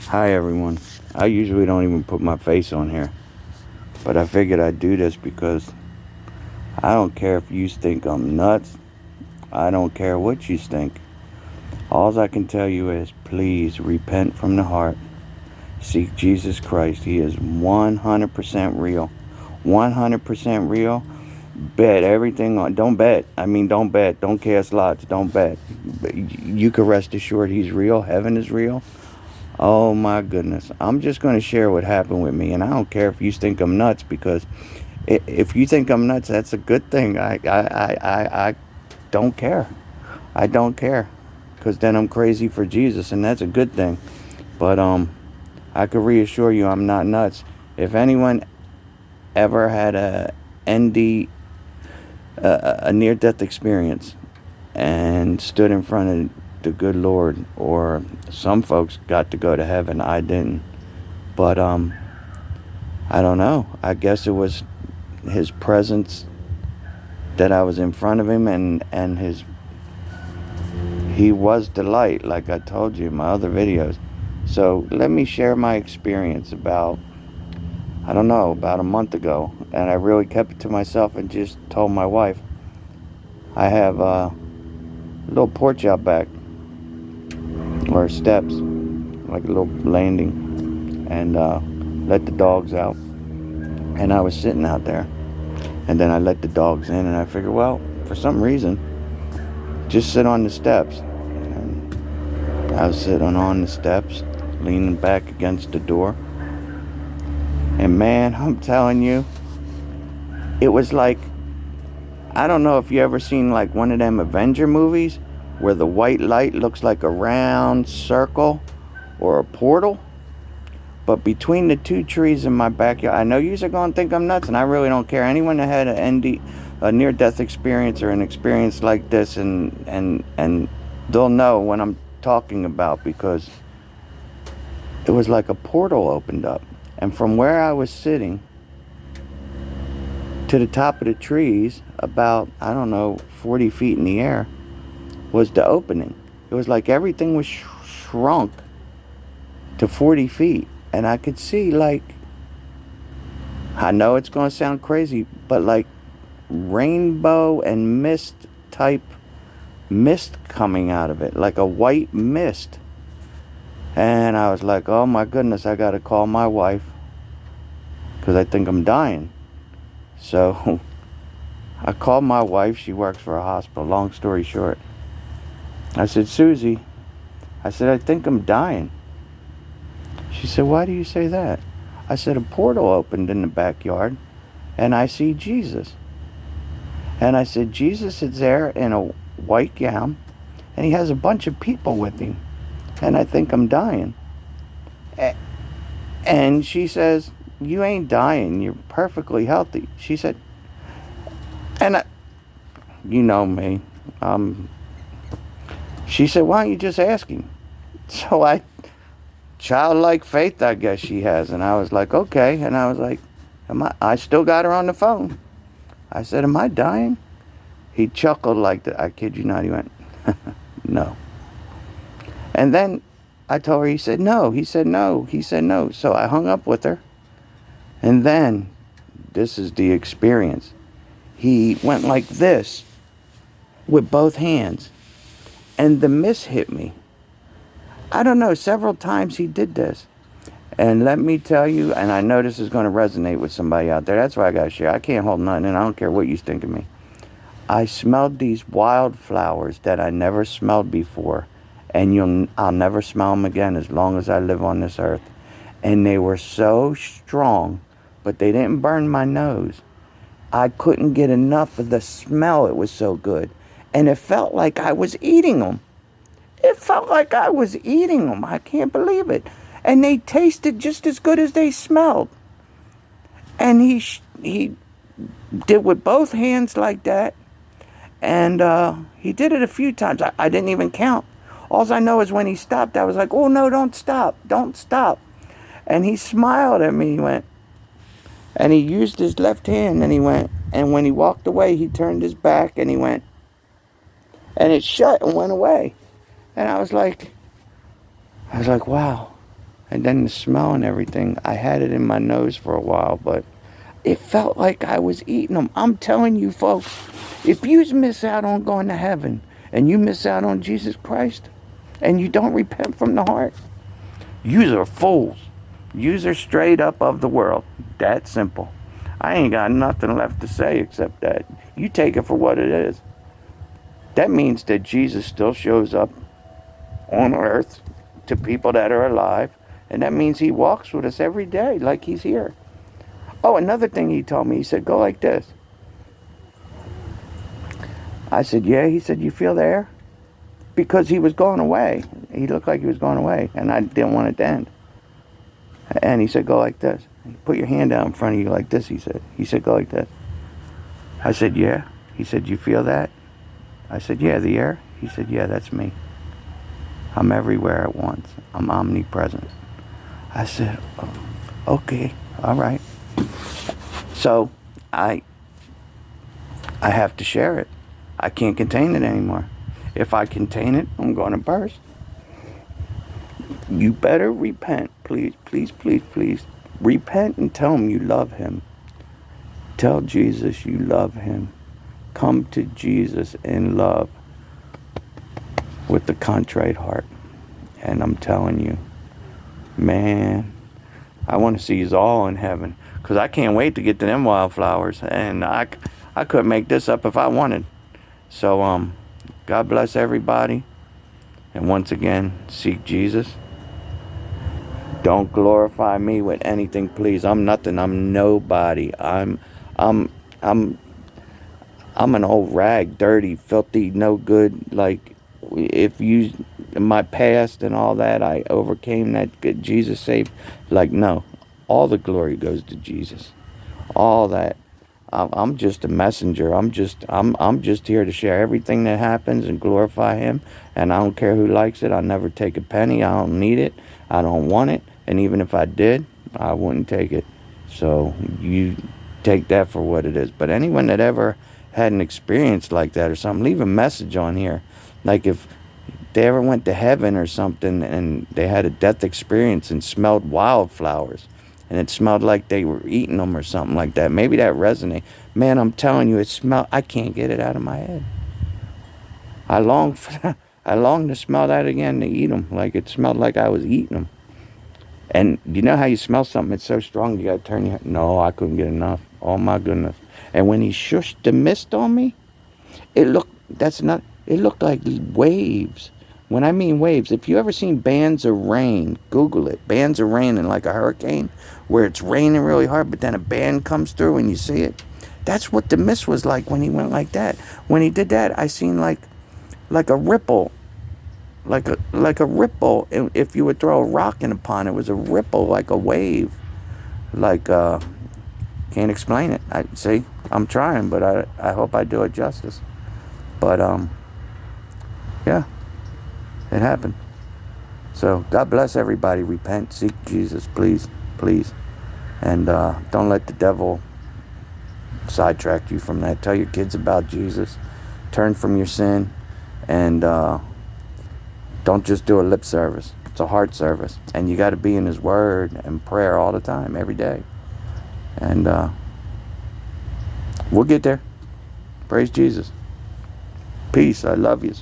Hi everyone. I usually don't even put my face on here, but I figured I'd do this because I don't care if you think I'm nuts. I don't care what you think. All I can tell you is please repent from the heart. Seek Jesus Christ. He is 100% real. 100% real. Bet everything on. Don't bet. Don't bet. Don't cast lots. Don't bet. You can rest assured he's real. Heaven is real. Oh my goodness. I'm just going to share what happened with me, and I don't care if you think I'm nuts because if you think I'm nuts, that's a good thing. I don't care. I don't care because then I'm crazy for Jesus, and that's a good thing. But I can reassure you I'm not nuts. If anyone ever had a near-death experience and stood in front of the good Lord, or some folks got to go to heaven, I didn't. But I don't know. I guess it was his presence that I was in front of him, and he was the light, like I told you in my other videos. So let me share my experience about a month ago, and I really kept it to myself and just told my wife. I have a little porch out back, or steps, like a little landing, and let the dogs out. And I was sitting out there, and then I let the dogs in, and I figured, well, for some reason, just sit on the steps. And I was sitting on the steps, leaning back against the door, and man, I'm telling you, it was like, I don't know if you ever seen like one of them Avenger movies where the white light looks like a round circle or a portal. But between the two trees in my backyard, I know you're going to think I'm nuts, and I really don't care. Anyone that had a near-death experience or an experience like this, and they'll know what I'm talking about, because it was like a portal opened up. And from where I was sitting to the top of the trees, about, 40 feet in the air, was the opening. It was like everything was shrunk to 40 feet. And I could see, like, I know it's going to sound crazy, but like rainbow and mist coming out of it, like a white mist. And I was like, oh my goodness, I got to call my wife because I think I'm dying. So I called my wife. She works for a hospital. Long story short, I said, Susie, I think I'm dying. She said, why do you say that? I said, a portal opened in the backyard, and I see Jesus. And I said, Jesus is there in a white gown, and he has a bunch of people with him, and I think I'm dying. And she says, you ain't dying. You're perfectly healthy. She said, and you know me. She said, why don't you just ask him? So childlike faith, I guess she has. And I was like, okay. And I was like, I still got her on the phone. I said, am I dying? He chuckled like that. I kid you not. He went, no. And then I told her, he said, no. He said, no. He said, no. So I hung up with her. And then, this is the experience. He went like this with both hands. And the mist hit me. I don't know, several times he did this. And let me tell you, and I know this is going to resonate with somebody out there. That's why I got to share. I can't hold nothing, and I don't care what you think of me. I smelled these wildflowers that I never smelled before. And I'll never smell them again as long as I live on this earth. And they were so strong, but they didn't burn my nose. I couldn't get enough of the smell. It was so good. And it felt like I was eating them. It felt like I was eating them. I can't believe it. And they tasted just as good as they smelled. And he did with both hands like that. And he did it a few times. I didn't even count. All I know is when he stopped, I was like, oh, no, don't stop. Don't stop. And he smiled at me. He went. And he used his left hand, and he went. And when he walked away, he turned his back, and he went. And it shut and went away. And I was like, wow. And then the smell and everything, I had it in my nose for a while, but it felt like I was eating them. I'm telling you, folks, if you miss out on going to heaven and you miss out on Jesus Christ and you don't repent from the heart, yous are fools. Yous are straight up of the world. That simple. I ain't got nothing left to say except that. You take it for what it is. That means that Jesus still shows up on earth to people that are alive. And that means he walks with us every day like he's here. Oh, another thing he told me, he said, go like this. I said, yeah. He said, you feel the air? Because he was going away. He looked like he was going away, and I didn't want it to end. And he said, go like this. Put your hand out in front of you like this, he said. He said, go like this. I said, yeah. He said, you feel that? I said, yeah, the air? He said, yeah, that's me. I'm everywhere at once. I'm omnipresent. I said, oh, okay, all right. So I have to share it. I can't contain it anymore. If I contain it, I'm going to burst. You better repent, please, please, please, please. Repent and tell him you love him. Tell Jesus you love him. Come to Jesus in love with the contrite heart. And I'm telling you, man, I want to see you all in heaven. Because I can't wait to get to them wildflowers. And I couldn't make this up if I wanted. So, God bless everybody. And once again, seek Jesus. Don't glorify me with anything, please. I'm nothing. I'm nobody. I'm an old rag, dirty, filthy, no good. Like, if you, my past and all that, I overcame that. Good Jesus saved. Like, no, all the glory goes to Jesus. All that. I'm just a messenger. I'm just here to share everything that happens and glorify him. And I don't care who likes it. I never take a penny. I don't need it. I don't want it. And even if I did, I wouldn't take it. So you take that for what it is. But anyone that ever had an experience like that or something, leave a message on here. Like if they ever went to heaven or something and they had a death experience and smelled wildflowers and it smelled like they were eating them or something like that. Maybe that resonates. Man, I'm telling you, I can't get it out of my head. I long to smell that again, to eat them. Like it smelled like I was eating them. And you know how you smell something, it's so strong you gotta turn your head. No, I couldn't get enough. Oh my goodness. And when he shushed the mist on me, it looked like waves. When I mean waves, if you ever seen bands of rain, Google it. Bands of rain in like a hurricane, where it's raining really hard, but then a band comes through and you see it. That's what the mist was like when he went like that. When he did that, I seen like a ripple. Like a ripple. If you would throw a rock in a pond, it was a ripple, like a wave. Like, can't explain it. I'm trying, but I hope I do it justice. But, yeah, it happened. So, God bless everybody. Repent, seek Jesus, please, please. And don't let the devil sidetrack you from that. Tell your kids about Jesus. Turn from your sin. And don't just do a lip service. It's a heart service. And you got to be in his word and prayer all the time, every day. And we'll get there. Praise Jesus. Peace. I love you.